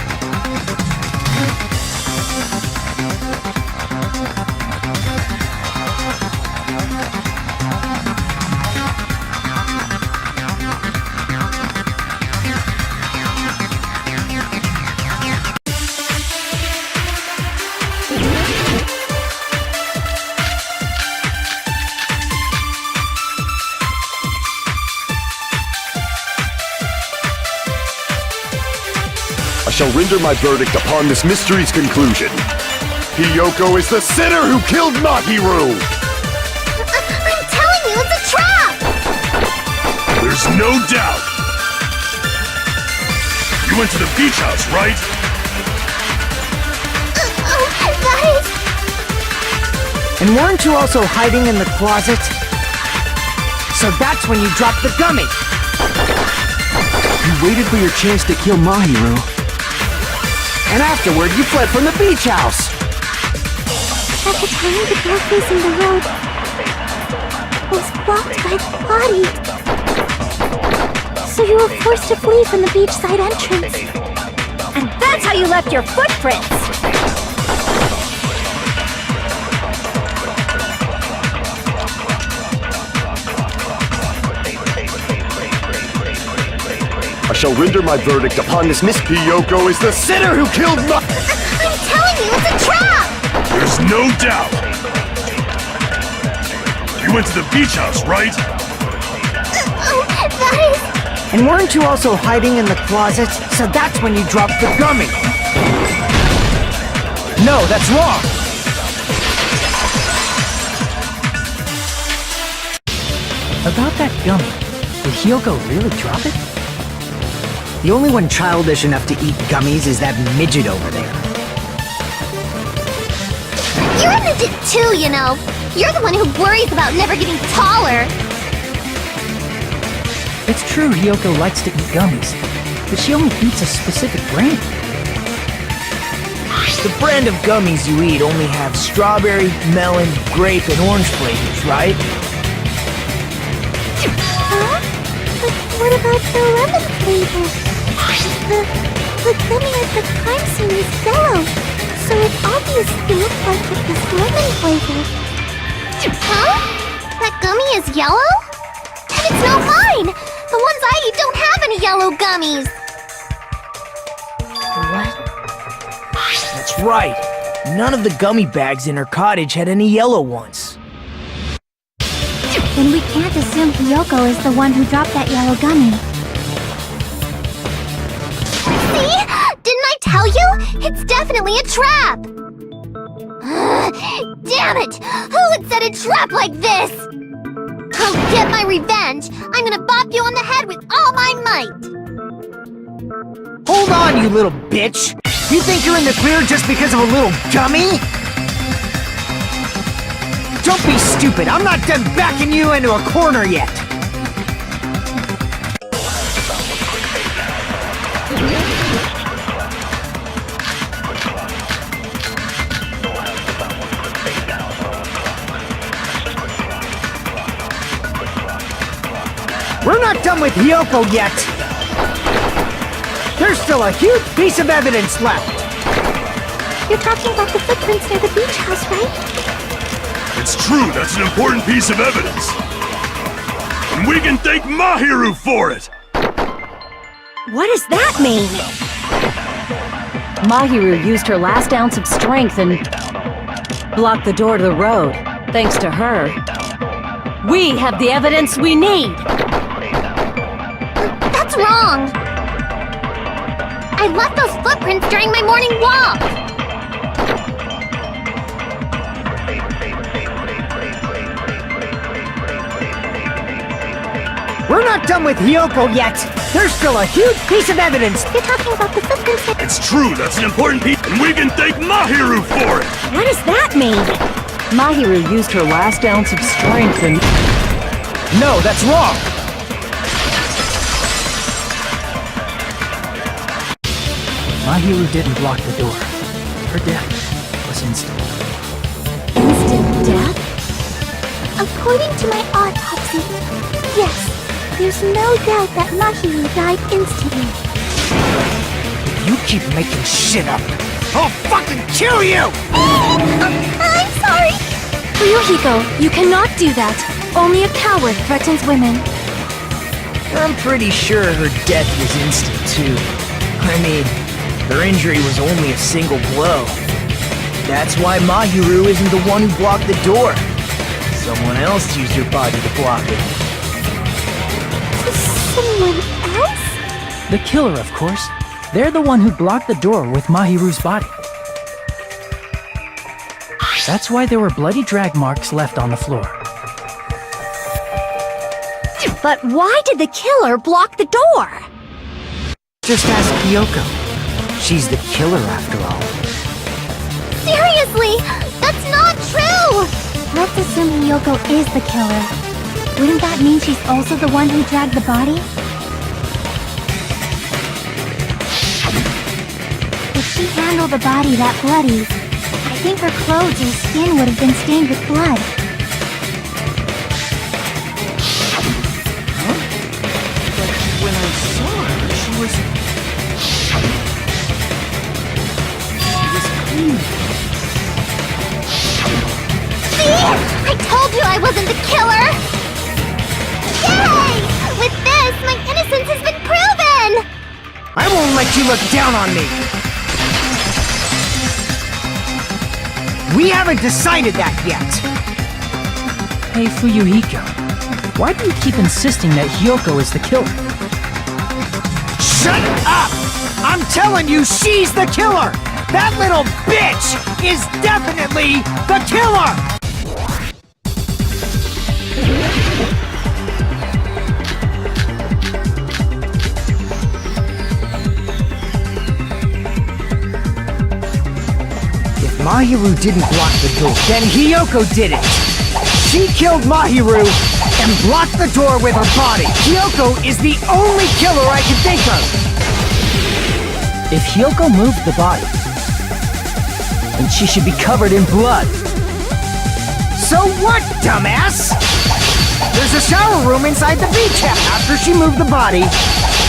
I shall render my verdict upon this mystery's conclusion. Hiyoko is the sinner who killed Mahiru! I'm telling you, it's a trap! There's no doubt. You went to the beach house, right? Oh, that is... And weren't you also hiding in the closet? So that's when you dropped the gummy! You waited for your chance to kill Mahiru. And afterward, you fled from the beach house! At the time, the door facing the road was blocked by the body. So you were forced to flee from the beachside entrance. And that's how you left your footprints! I shall render my verdict upon this Miss Hiyoko is the sinner who killed I'm telling you, it's a trap! There's no doubt. You went to the beach house, right? Oh, that is... And weren't you also hiding in the closet? So that's when you dropped the gummy! No, that's wrong! About that gummy, did Hiyoko really drop it? The only one childish enough to eat gummies is that midget over there. You're a midget too, you know. You're the one who worries about never getting taller. It's true Hiyoko likes to eat gummies, but she only eats a specific brand. The brand of gummies you eat only have strawberry, melon, grape, and orange flavors, right? Huh? But what about the lemon flavor? The gummy at the crime scene is yellow, so it obviously looks like it was lemon flavor. Huh? That gummy is yellow? And it's not mine! The ones I eat don't have any yellow gummies! What? That's right. None of the gummy bags in her cottage had any yellow ones. Then we can't assume Hiyoko is the one who dropped that yellow gummy. See? Didn't I tell you? It's definitely a trap! Damn it! Who would set a trap like this? I'll get my revenge! I'm gonna bop you on the head with all my might! Hold on, you little bitch! You think you're in the clear just because of a little gummy? Don't be stupid! I'm not done backing you into a corner yet! We're not done with Hiyoko yet! There's still a huge piece of evidence left! You're talking about the footprints near the beach house, right? It's true, that's an important piece of evidence. And we can thank Mahiru for it! What does that mean? Mahiru used her last ounce of strength and blocked the door to the road. Thanks to her, we have the evidence we need! That's wrong! I left those footprints during my morning walk! We're not done with Hiyoko yet! There's still a huge piece of evidence! You're talking about the footprints that... It's true, that's an important piece, and we can thank Mahiru for it! What does that mean? Mahiru used her last ounce of strength and... No, that's wrong! Mahiru didn't block the door. Her death was instant. Instant death? According to my autopsy, yes, there's no doubt that Mahiru died instantly. You keep making shit up. I'll fucking kill you! I'm sorry! Fuyuhiko, you cannot do that. Only a coward threatens women. I'm pretty sure her death was instant, too. I mean, her injury was only a single blow. That's why Mahiru isn't the one who blocked the door. Someone else used her body to block it. Someone else? The killer, of course. They're the one who blocked the door with Mahiru's body. That's why there were bloody drag marks left on the floor. But why did the killer block the door? Just ask Kyoko. She's the killer after all. Seriously, that's not true! Let's assume Hiyoko is the killer. Wouldn't that mean she's also the one who dragged the body? If she handled the body that bloody, I think her clothes or skin would have been stained with blood. When I saw her, she was clean. See? I told you I wasn't the killer! Yay! With this, my innocence has been proven! I won't let you look down on me! We haven't decided that yet! Hey, Fuyuhiko. Why do you keep insisting that Hiyoko is the killer? Shut up! I'm telling you, she's the killer! That little bitch is definitely the killer! If Mahiru didn't block the door, then Hiyoko did it! She killed Mahiru and blocked the door with her body! Hiyoko is the only killer I can think of! If Hiyoko moved the body, then she should be covered in blood. So what, dumbass? There's a shower room inside the beach house. After she moved the body,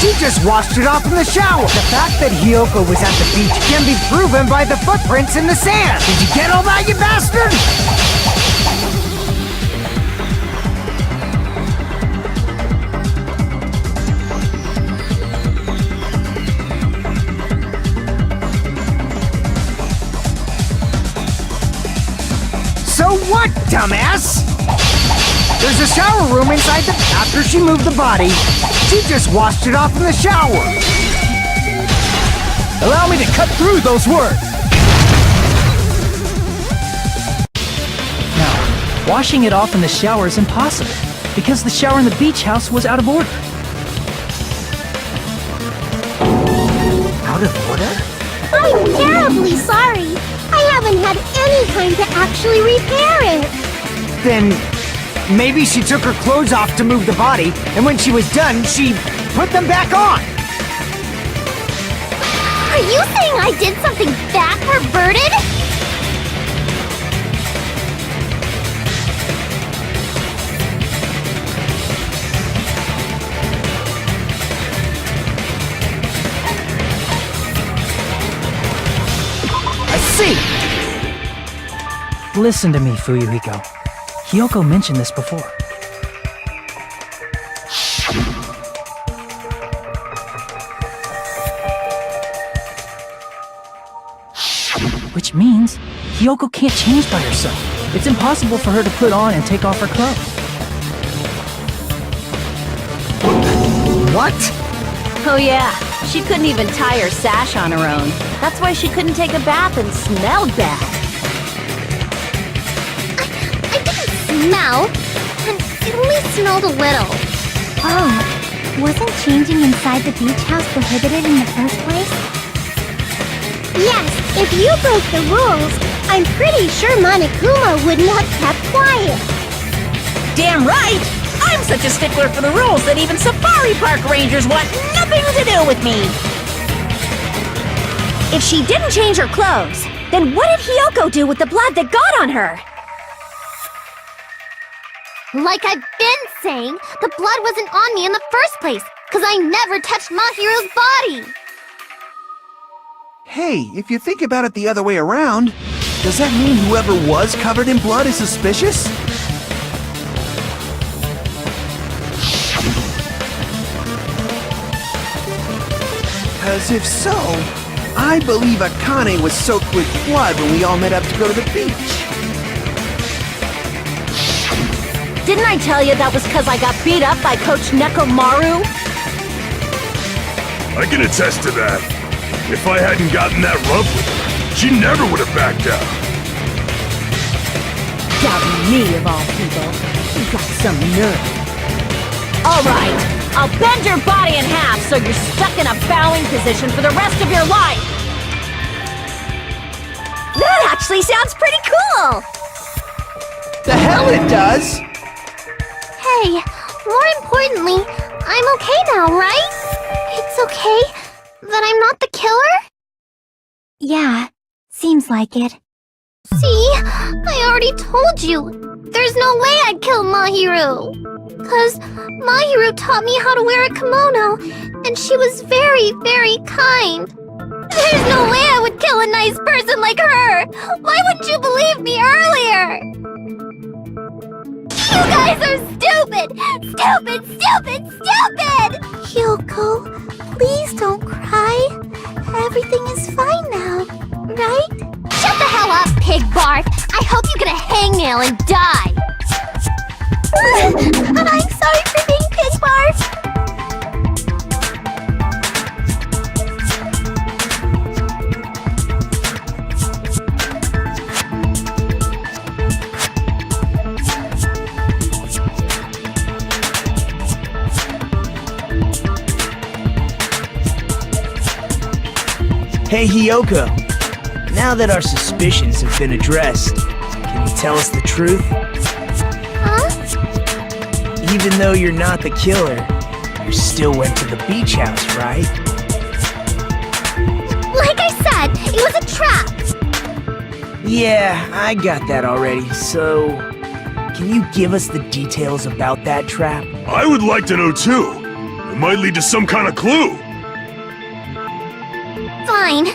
she just washed it off in the shower. The fact that Hiyoko was at the beach can be proven by the footprints in the sand. Did you get all that, you bastard? So what, dumbass? There's a shower room inside the... After she moved the body, she just washed it off in the shower. Allow me to cut through those words! Now, washing it off in the shower is impossible, because the shower in the beach house was out of order. Out of order? I'm terribly sorry! I haven't had any time to actually repair it! Then maybe she took her clothes off to move the body, and when she was done, she put them back on. Are you saying I did something that perverted? I see. Listen to me, Fuyuhiko. Hiyoko mentioned this before. Which means Hiyoko can't change by herself. It's impossible for her to put on and take off her clothes. What? Oh yeah, she couldn't even tie her sash on her own. That's why she couldn't take a bath and smelled bad. I didn't smell, and it only smelled a little. Oh, wasn't changing inside the beach house prohibited in the first place? Yes, if you broke the rules, I'm pretty sure Monokuma wouldn't have kept quiet. Damn right! I'm such a stickler for the rules that even safari park rangers want nothing to do with me! If she didn't change her clothes, then what did Hiyoko do with the blood that got on her? Like I've been saying, the blood wasn't on me in the first place, because I never touched Mahiru's body! Hey, if you think about it the other way around, does that mean whoever was covered in blood is suspicious? Because if so, I believe Akane was soaked with blood when we all met up to go to the beach. Didn't I tell you that was because I got beat up by Coach Nekomaru? I can attest to that. If I hadn't gotten that rub with her, she never would have backed out. Doubting me, of all people. You got some nerve. All right, I'll bend your body in half so you're stuck in a bowing position for the rest of your life. That actually sounds pretty cool! The hell it does! Hey, more importantly, I'm okay now, right? It's okay that I'm not the killer? Yeah, seems like it. See, I already told you. There's no way I'd kill Mahiru. 'Cause Mahiru taught me how to wear a kimono, and she was very, very kind. There's no way I would kill a nice person like her! Why wouldn't you believe me earlier? You guys are stupid! Stupid, stupid, stupid! Hyoko, please don't cry. Everything is fine now, right? Shut the hell up, pig barf! I hope you get a hangnail and die! I'm sorry for being pig barf! Hey, Hiyoko. Now that our suspicions have been addressed, can you tell us the truth? Huh? Even though you're not the killer, you still went to the beach house, right? Like I said, it was a trap! Yeah, I got that already, so... Can you give us the details about that trap? I would like to know too. It might lead to some kind of clue. Fine.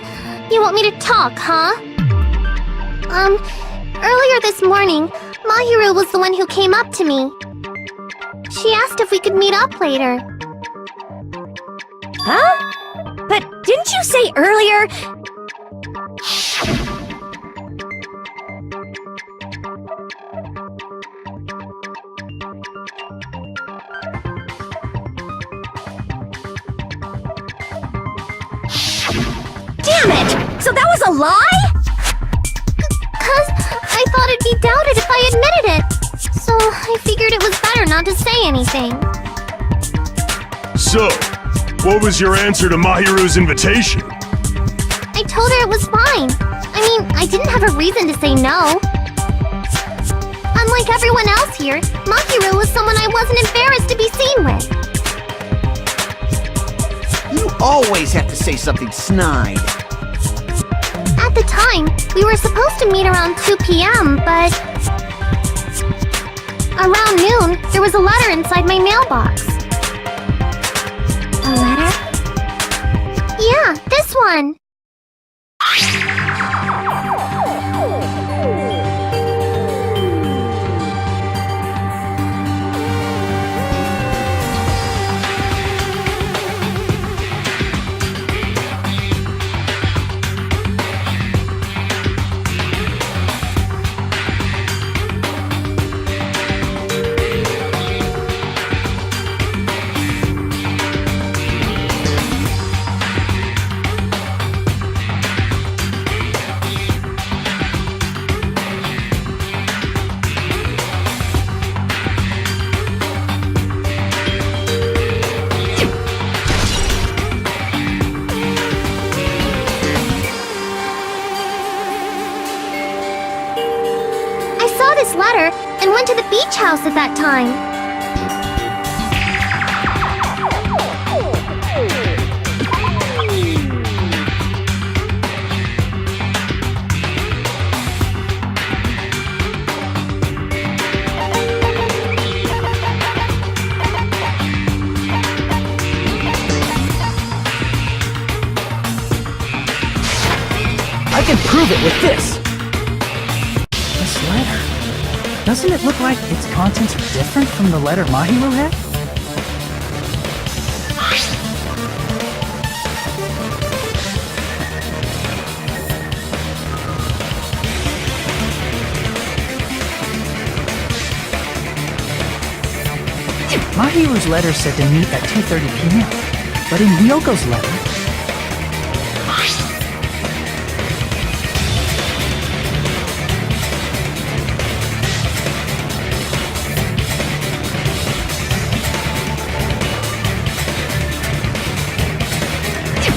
You want me to talk, huh? Earlier this morning, Mahiru was the one who came up to me. She asked if we could meet up later. Huh? But didn't you say earlier... Damn it! So that was a lie? 'Cause I thought it'd be doubted if I admitted it. So I figured it was better not to say anything. So, what was your answer to Mahiru's invitation? I told her it was fine. I mean, I didn't have a reason to say no. Unlike everyone else here, Mahiru was someone I wasn't embarrassed to be seen with. You always have to say something snide. At the time, we were supposed to meet around 2 p.m., but... Around noon, there was a letter inside my mailbox. A letter? Yeah, this one. This letter and went to the beach house at that time. can prove it with this. This letter. Doesn't it look like its contents are different from the letter Mahiru had? Mahiru's letter said to meet at 2:30 p.m., but in Hyoko's letter...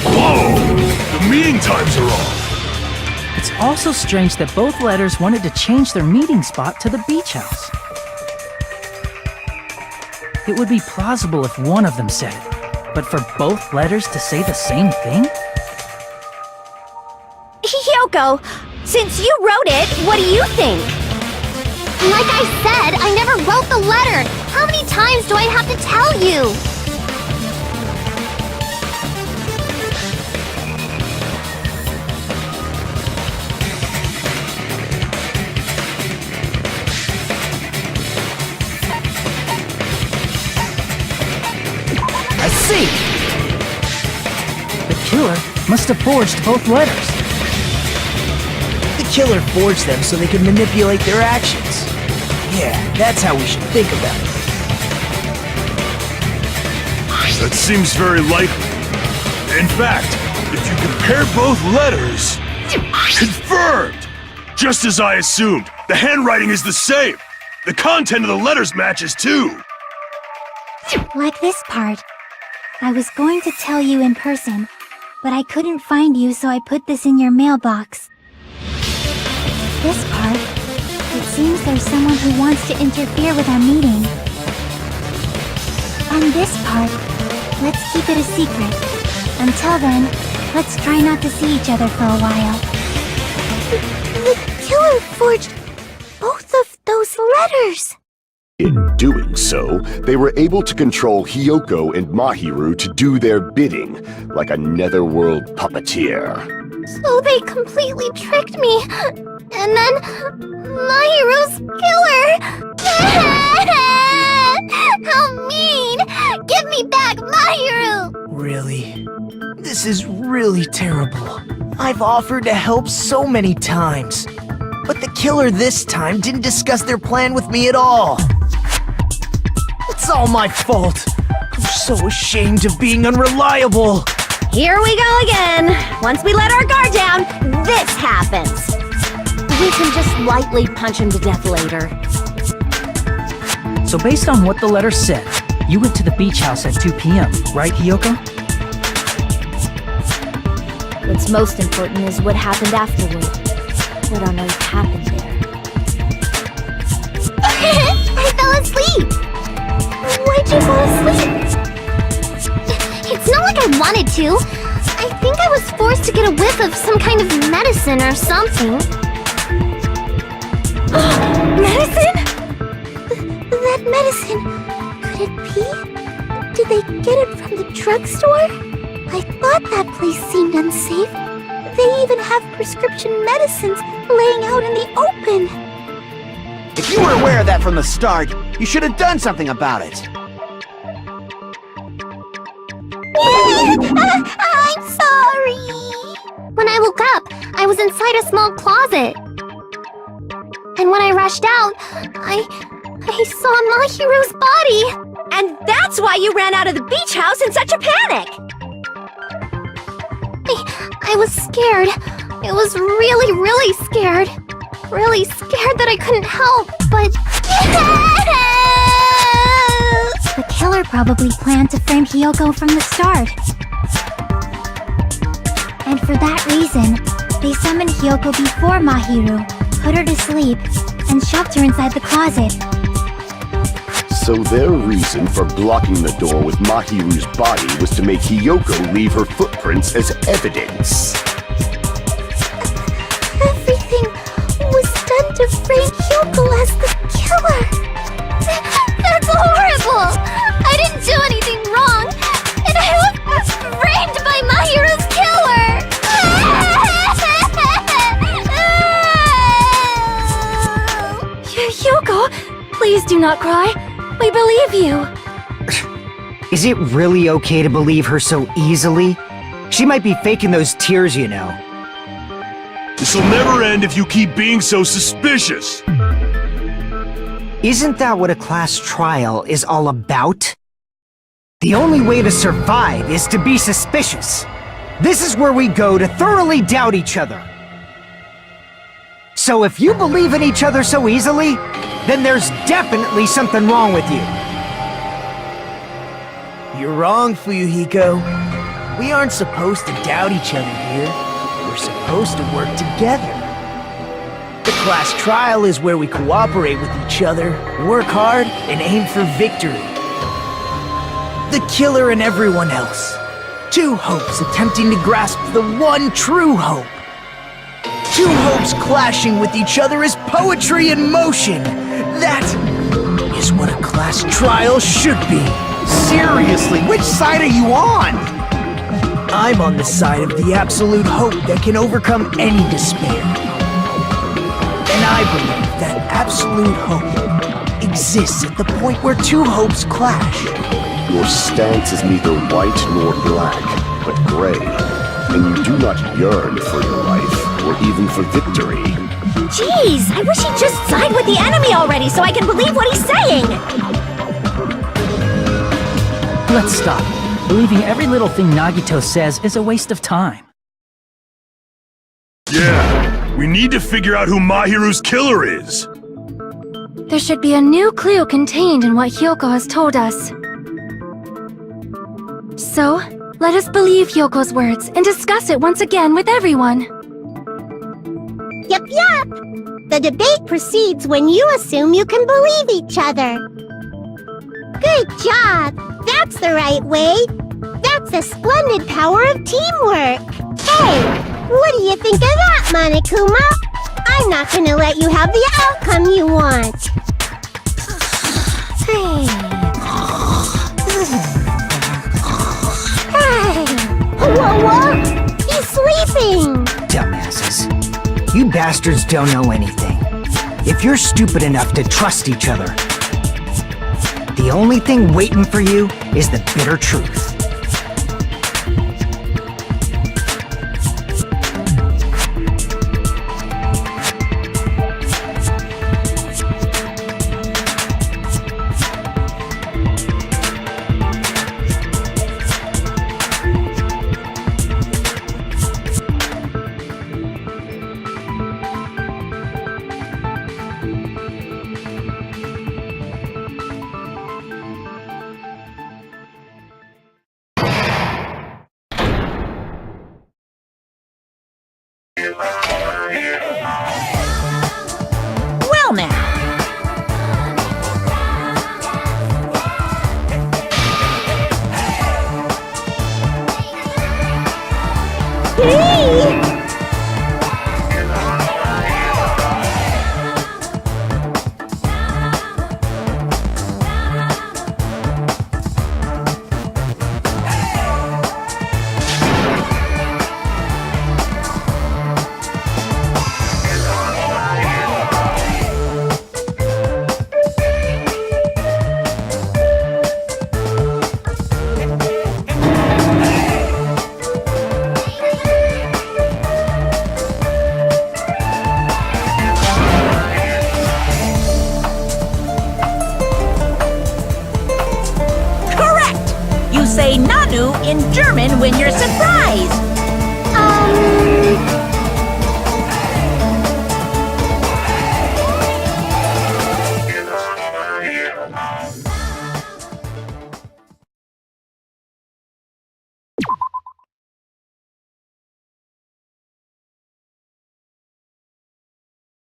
Whoa! The meeting times are off! It's also strange that both letters wanted to change their meeting spot to the beach house. It would be plausible if one of them said it, but for both letters to say the same thing? Hyoko, since you wrote it, what do you think? Like I said, I never wrote the letter. How many times do I have to tell you? I see! The killer must have forged both letters. The killer forged them so they could manipulate their actions. Yeah, that's how we should think about it. That seems very likely. In fact, if you compare both letters... Confirmed! Just as I assumed, the handwriting is the same. The content of the letters matches too. Like this part. I was going to tell you in person, but I couldn't find you, so I put this in your mailbox. This part. It seems there's someone who wants to interfere with our meeting. And this part. Let's keep it a secret. Until then, let's try not to see each other for a while. The killer forged both of those letters. In doing so, they were able to control Hyoko and Mahiru to do their bidding, like a netherworld puppeteer. So they completely tricked me. And then Mahiru's killer. How mean! Give me back Mahiru! Really? This is really terrible. I've offered to help so many times. But the killer this time didn't discuss their plan with me at all. It's all my fault. I'm so ashamed of being unreliable. Here we go again. Once we let our guard down, this happens. We can just lightly punch him to death later. So based on what the letter said, you went to the beach house at 2 p.m., right, Hyoko? What's most important is what happened afterward. What on earth happened there? I fell asleep. Why'd you fall asleep? It's not like I wanted to. I think I was forced to get a whiff of some kind of medicine or something. Medicine? That medicine. Could it be? Did they get it from the drugstore? I thought that place seemed unsafe. They even have prescription medicines laying out in the open. If you were aware of that from the start, you should have done something about it. I'm sorry. When I woke up, I was inside a small closet. And when I rushed out, I saw Mahiru's body. And that's why you ran out of the beach house in such a panic! I was scared. I was really, really scared. Really scared that I couldn't help, but... The killer probably planned to frame Hyoko from the start. And for that reason, they summoned Hyoko before Mahiru, put her to sleep, and shoved her inside the closet. So their reason for blocking the door with Mahiru's body was to make Hyoko leave her footprints as evidence. Everything was done to frame Hyoko as the killer. That's horrible! I didn't do anything wrong, and I was framed by Mahiru's killer! not cry. We believe you. Is it really okay to believe her so easily? She might be faking those tears, you know. This'll never end if you keep being so suspicious. Isn't that what a class trial is all about? The only way to survive is to be suspicious. This is where we go to thoroughly doubt each other. So if you believe in each other so easily, then there's definitely something wrong with you. You're wrong, Fuyuhiko. We aren't supposed to doubt each other here. We're supposed to work together. The class trial is where we cooperate with each other, work hard, and aim for victory. The killer and everyone else. Two hopes attempting to grasp the one true hope. Two hopes clashing with each other is poetry in motion. That is what a class trial should be. Seriously, which side are you on? I'm on the side of the absolute hope that can overcome any despair. And I believe that absolute hope exists at the point where two hopes clash. Your stance is neither white nor black, but gray. And you do not yearn for your life, or even for victory. Jeez, I wish he'd just side with the enemy already so I can believe what he's saying! Let's stop. Believing every little thing Nagito says is a waste of time. Yeah, we need to figure out who Mahiru's killer is. There should be a new clue contained in what Hyoko has told us. So, let us believe Hyoko's words and discuss it once again with everyone. Yup, yup. The debate proceeds when you assume you can believe each other. Good job. That's the right way. That's the splendid power of teamwork. Hey, what do you think of that, Monokuma? I'm not gonna let you have the outcome you want. Hey. Whoa, he's sleeping! Dumbasses. You bastards don't know anything. If you're stupid enough to trust each other, the only thing waiting for you is the bitter truth. Well now, Hey! say Nanu in German when you're surprised.